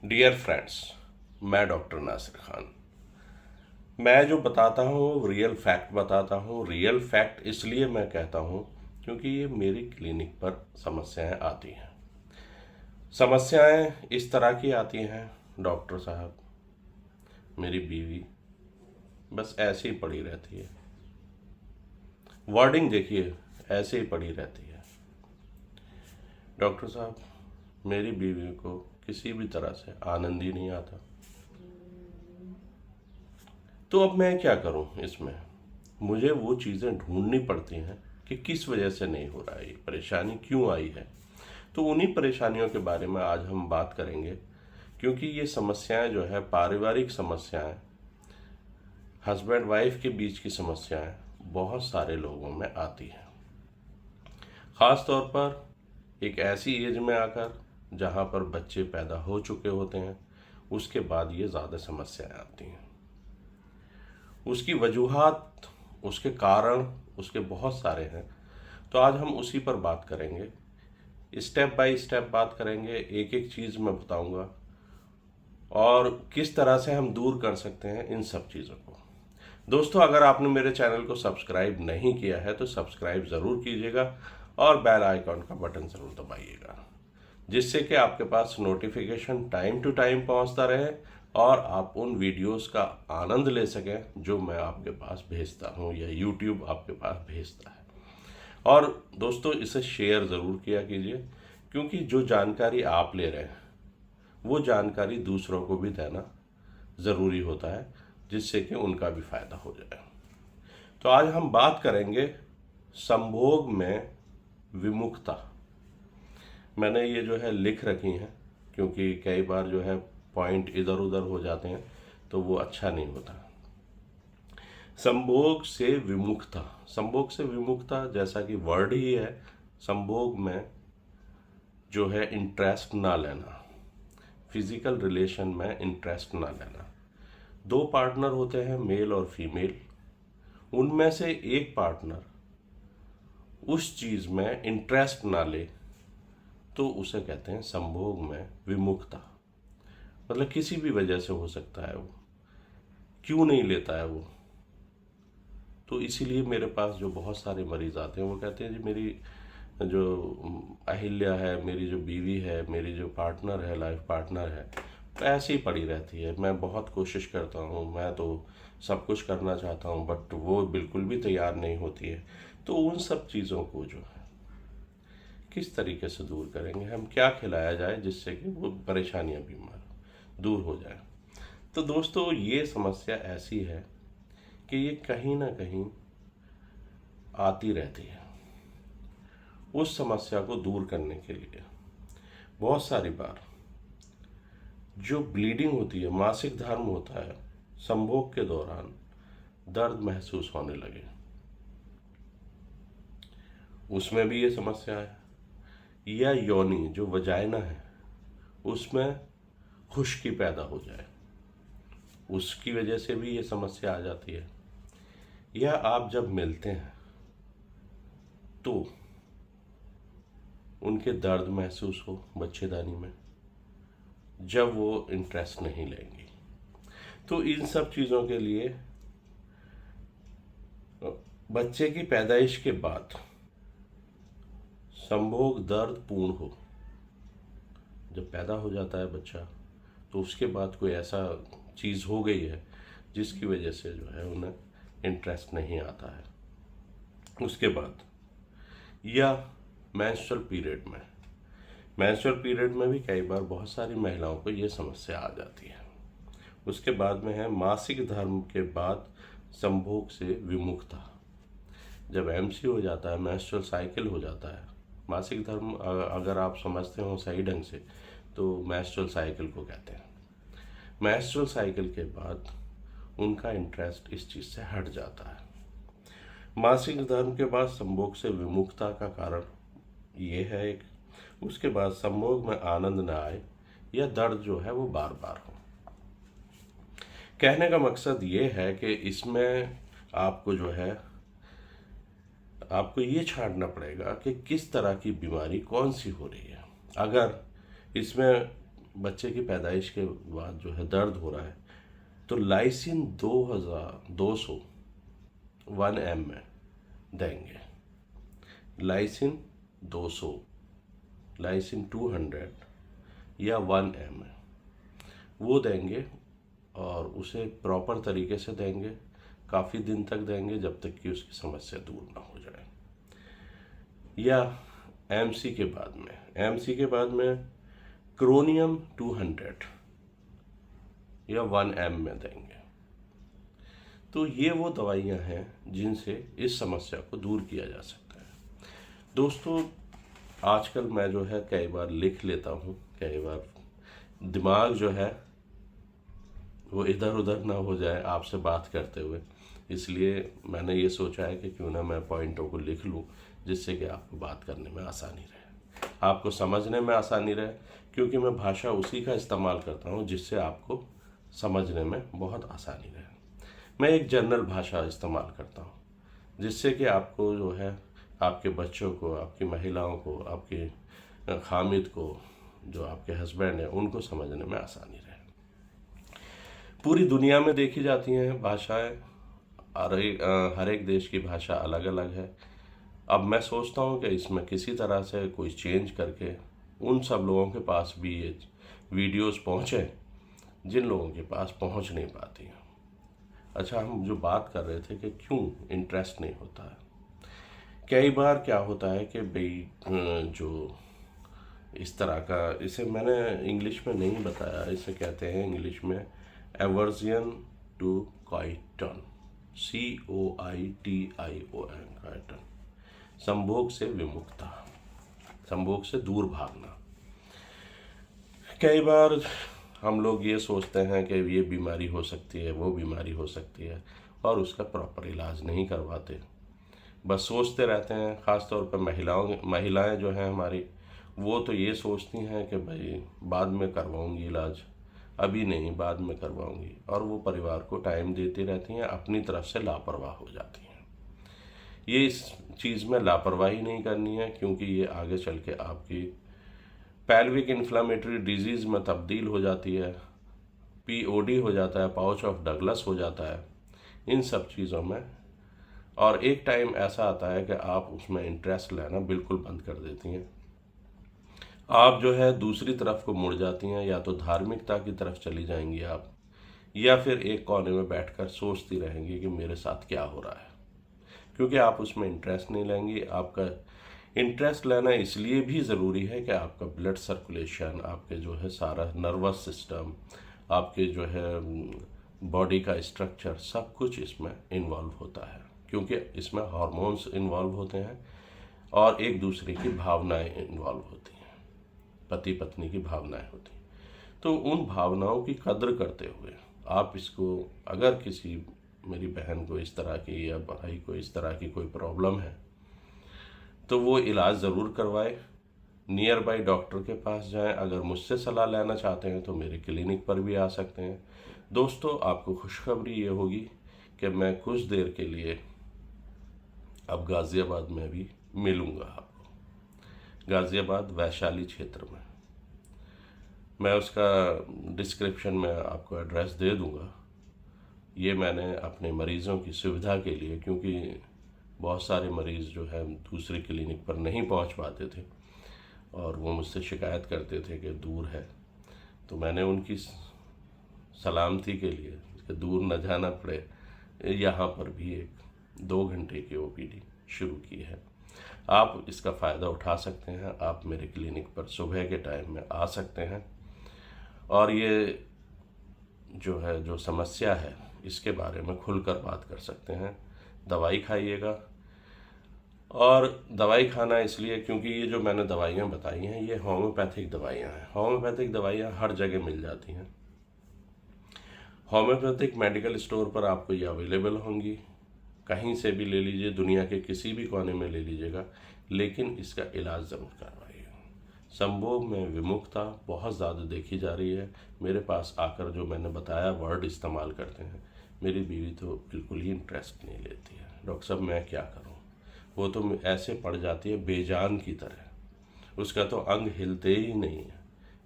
Dear friends, मैं doctor Nasir Khan. मैं जो बताता हूँ वो रियल फैक्ट बताता हूँ। रियल फैक्ट इसलिए मैं कहता हूँ क्योंकि ये मेरी क्लिनिक पर समस्याएं आती हैं। समस्याएं इस तरह की आती हैं, डॉक्टर साहब मेरी बीवी बस ऐसे ही पड़ी रहती है। वर्डिंग देखिए, ऐसे ही पड़ी रहती है। डॉक्टर साहब मेरी बीवी को किसी भी तरह से आनंद ही नहीं आता। तो अब मैं क्या करूं इसमें? मुझे वो चीज़ें ढूंढनी पड़ती हैं कि किस वजह से नहीं हो रहा है, ये परेशानी क्यों आई है। तो उन्हीं परेशानियों के बारे में आज हम बात करेंगे, क्योंकि ये समस्याएं जो है पारिवारिक समस्याएं, हस्बैंड वाइफ के बीच की समस्याएं बहुत सारे लोगों में आती हैं। ख़ास तौर पर एक ऐसी एज में आकर जहाँ पर बच्चे पैदा हो चुके होते हैं, उसके बाद ये ज़्यादा समस्याएं आती हैं। उसकी वजूहात, उसके कारण, उसके बहुत सारे हैं। तो आज हम उसी पर बात करेंगे, स्टेप बाय स्टेप बात करेंगे, एक एक चीज़ मैं बताऊंगा और किस तरह से हम दूर कर सकते हैं इन सब चीज़ों को। दोस्तों, अगर आपने मेरे चैनल को सब्सक्राइब नहीं किया है तो सब्सक्राइब ज़रूर कीजिएगा और बेल आइकॉन का बटन ज़रूर दबाइएगा, जिससे कि आपके पास नोटिफिकेशन टाइम टू टाइम पहुंचता रहे और आप उन वीडियोस का आनंद ले सकें जो मैं आपके पास भेजता हूं या यूट्यूब आपके पास भेजता है। और दोस्तों, इसे शेयर ज़रूर किया कीजिए, क्योंकि जो जानकारी आप ले रहे हैं वो जानकारी दूसरों को भी देना ज़रूरी होता है, जिससे कि उनका भी फायदा हो जाए। तो आज हम बात करेंगे संभोग में विमुखता। मैंने ये जो है लिख रखी हैं, क्योंकि कई बार जो है पॉइंट इधर उधर हो जाते हैं तो वो अच्छा नहीं होता। संभोग से विमुखता, संभोग से विमुखता जैसा कि वर्ड ही है, संभोग में जो है इंटरेस्ट ना लेना, फिजिकल रिलेशन में इंटरेस्ट ना लेना। दो पार्टनर होते हैं, मेल और फीमेल, उनमें से एक पार्टनर उस चीज़ में इंटरेस्ट ना ले तो उसे कहते हैं संभोग में विमुखता। मतलब किसी भी वजह से हो सकता है, वो क्यों नहीं लेता है वो। तो इसीलिए मेरे पास जो बहुत सारे मरीज आते हैं वो कहते हैं जी मेरी जो अहिल्या है, मेरी जो बीवी है, मेरी जो पार्टनर है, लाइफ पार्टनर है, तो ऐसे ही पड़ी रहती है। मैं बहुत कोशिश करता हूँ, मैं तो सब कुछ करना चाहता हूँ, बट वो बिल्कुल भी तैयार नहीं होती है। तो उन सब चीज़ों को जो है किस तरीके से दूर करेंगे, हम क्या खिलाया जाए जिससे कि वो परेशानियां बीमार दूर हो जाए। तो दोस्तों, ये समस्या ऐसी है कि ये कहीं ना कहीं आती रहती है। उस समस्या को दूर करने के लिए बहुत सारी बार जो ब्लीडिंग होती है, मासिक धर्म होता है, संभोग के दौरान दर्द महसूस होने लगे, उसमें भी ये समस्या है। या योनि जो वजाइना है उसमें खुश्की पैदा हो जाए, उसकी वजह से भी ये समस्या आ जाती है। या आप जब मिलते हैं तो उनके दर्द महसूस हो बच्चेदानी में, जब वो इंटरेस्ट नहीं लेंगी। तो इन सब चीज़ों के लिए बच्चे की पैदाइश के बाद संभोग दर्द पूर्ण हो, जब पैदा हो जाता है बच्चा तो उसके बाद कोई ऐसा चीज़ हो गई है जिसकी वजह से जो है उन्हें इंटरेस्ट नहीं आता है। उसके बाद या मेंस्ट्रुअल पीरियड में, मेंस्ट्रुअल पीरियड में भी कई बार बहुत सारी महिलाओं को ये समस्या आ जाती है। उसके बाद में है मासिक धर्म के बाद संभोग से विमुखता। जब एमसी हो जाता है, मेंस्ट्रुअल साइकिल हो जाता है, मासिक धर्म अगर आप समझते हो सही ढंग से तो मेंस्ट्रुअल साइकिल को कहते हैं। मेंस्ट्रुअल साइकिल के बाद उनका इंटरेस्ट इस चीज़ से हट जाता है। मासिक धर्म के बाद संभोग से विमुखता का कारण ये है एक। उसके बाद संभोग में आनंद न आए या दर्द जो है वो बार बार हो। कहने का मकसद ये है कि इसमें आपको जो है, आपको ये छांटना पड़ेगा कि किस तरह की बीमारी कौन सी हो रही है। अगर इसमें बच्चे की पैदाइश के बाद जो है दर्द हो रहा है, तो लाइसिन 2200 1 ml में देंगे। लाइसिन 200, लाइसिन 200 या 1 ml वो देंगे, और उसे प्रॉपर तरीके से देंगे, काफ़ी दिन तक देंगे जब तक कि उसकी समस्या दूर ना हो जाए। या एमसी के बाद में क्रोनियम 200 या 1 ml में देंगे। तो ये वो दवाइयाँ हैं जिनसे इस समस्या को दूर किया जा सकता है। दोस्तों, आजकल मैं जो है कई बार लिख लेता हूँ, कई बार दिमाग जो है वो इधर उधर ना हो जाए आपसे बात करते हुए, इसलिए मैंने ये सोचा है कि क्यों ना मैं पॉइंटों को लिख लूँ, जिससे कि आपको बात करने में आसानी रहे, आपको समझने में आसानी रहे, क्योंकि मैं भाषा उसी का इस्तेमाल करता हूँ जिससे आपको समझने में बहुत आसानी रहे। मैं एक जनरल भाषा इस्तेमाल करता हूँ जिससे कि आपको जो है, आपके बच्चों को, आपकी महिलाओं को, आपके खामिद को, जो आपके हस्बैंड हैं, उनको समझने में आसानी रहे। पूरी दुनिया में देखी जाती हैं भाषाएं, हर एक देश की भाषा अलग अलग है। अब मैं सोचता हूँ कि इसमें किसी तरह से कोई चेंज करके उन सब लोगों के पास भी ये वीडियोस पहुँचे जिन लोगों के पास पहुँच नहीं पाती हैं। अच्छा, हम जो बात कर रहे थे कि क्यों इंटरेस्ट नहीं होता है। कई बार क्या होता है कि भाई जो इस तरह का, इसे मैंने इंग्लिश में नहीं बताया, इसे कहते हैं इंग्लिश में एवर्जियन टू क्वाइटन, COITION, क्वाइटन, संभोग से विमुखता, संभोग से दूर भागना। कई बार हम लोग ये सोचते हैं कि ये बीमारी हो सकती है, वो बीमारी हो सकती है, और उसका प्रॉपर इलाज नहीं करवाते, बस सोचते रहते हैं। ख़ासतौर पर महिलाएं जो हैं हमारी, वो तो ये सोचती हैं कि भाई बाद में करवाऊंगी इलाज, अभी नहीं, बाद में करवाऊंगी, और वो परिवार को टाइम देती रहती हैं, अपनी तरफ से लापरवाह हो जाती हैं। ये इस चीज़ में लापरवाही नहीं करनी है, क्योंकि ये आगे चल के आपकी पेल्विक इन्फ्लामेटरी डिजीज़ में तब्दील हो जाती है, POD हो जाता है, पाउच ऑफ डगलस हो जाता है, इन सब चीज़ों में। और एक टाइम ऐसा आता है कि आप उसमें इंटरेस्ट लेना बिल्कुल बंद कर देती हैं, आप जो है दूसरी तरफ को मुड़ जाती हैं, या तो धार्मिकता की तरफ चली जाएंगी आप, या फिर एक कोने में बैठकर सोचती रहेंगी कि मेरे साथ क्या हो रहा है, क्योंकि आप उसमें इंटरेस्ट नहीं लेंगी। आपका इंटरेस्ट लेना इसलिए भी ज़रूरी है कि आपका ब्लड सर्कुलेशन, आपके जो है सारा नर्वस सिस्टम, आपके जो है बॉडी का स्ट्रक्चर, सब कुछ इसमें इन्वॉल्व होता है, क्योंकि इसमें हार्मोन्स इन्वॉल्व होते हैं और एक दूसरे की भावनाएं इन्वॉल्व होती हैं, पति पत्नी की भावनाएं होती हैं। तो उन भावनाओं की कद्र करते हुए आप इसको, अगर किसी मेरी बहन को इस तरह की या भाई को इस तरह की कोई प्रॉब्लम है, तो वो इलाज ज़रूर करवाए, नियर बाई डॉक्टर के पास जाएं। अगर मुझसे सलाह लेना चाहते हैं तो मेरे क्लिनिक पर भी आ सकते हैं। दोस्तों, आपको खुशखबरी ये होगी कि मैं कुछ देर के लिए अब गाज़ियाबाद में भी मिलूँगा आपको, गाज़ियाबाद वैशाली क्षेत्र में। मैं उसका डिस्क्रिप्शन में आपको एड्रेस दे दूँगा। ये मैंने अपने मरीज़ों की सुविधा के लिए, क्योंकि बहुत सारे मरीज़ जो है दूसरी क्लिनिक पर नहीं पहुंच पाते थे और वो मुझसे शिकायत करते थे कि दूर है, तो मैंने उनकी सलामती के लिए कि दूर न जाना पड़े, यहाँ पर भी एक 2 घंटे की OPD शुरू की है। आप इसका फ़ायदा उठा सकते हैं। आप मेरे क्लिनिक पर सुबह के टाइम में आ सकते हैं और ये जो है, जो समस्या है, इसके बारे में खुलकर बात कर सकते हैं। दवाई खाइएगा, और दवाई खाना इसलिए क्योंकि ये जो मैंने दवाइयाँ बताई हैं ये होम्योपैथिक दवाइयाँ हैं। होम्योपैथिक दवाइयाँ हर जगह मिल जाती हैं। होम्योपैथिक मेडिकल स्टोर पर आपको ये अवेलेबल होंगी, कहीं से भी ले लीजिए, दुनिया के किसी भी कोने में ले लीजिएगा, लेकिन इसका इलाज ज़रूर करवाइएगा। संभोग में विमुखता बहुत ज़्यादा देखी जा रही है। मेरे पास आकर जो मैंने बताया वर्ड इस्तेमाल करते हैं, मेरी बीवी तो बिल्कुल ही इंटरेस्ट नहीं लेती है। डॉक्टर साहब, मैं क्या करूं? वो तो ऐसे पड़ जाती है बेजान की तरह, उसका तो अंग हिलते ही नहीं है।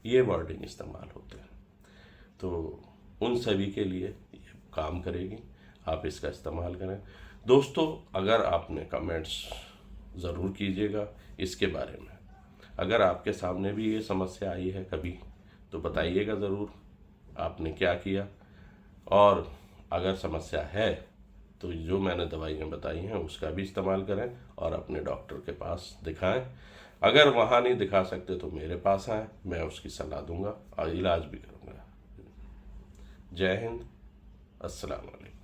ये वर्डिंग इस्तेमाल होते हैं। तो उन सभी के लिए ये काम करेगी, आप इसका इस्तेमाल करें। दोस्तों, अगर आपने कमेंट्स ज़रूर कीजिएगा इसके बारे में। अगर आपके सामने भी ये समस्या आई है कभी तो बताइएगा ज़रूर आपने क्या किया, और अगर समस्या है तो जो मैंने दवाइयाँ बताई हैं उसका भी इस्तेमाल करें और अपने डॉक्टर के पास दिखाएं। अगर वहाँ नहीं दिखा सकते तो मेरे पास आएँ, मैं उसकी सलाह दूंगा और इलाज भी करूँगा। जय हिंद, अस्सलाम वालेकुम।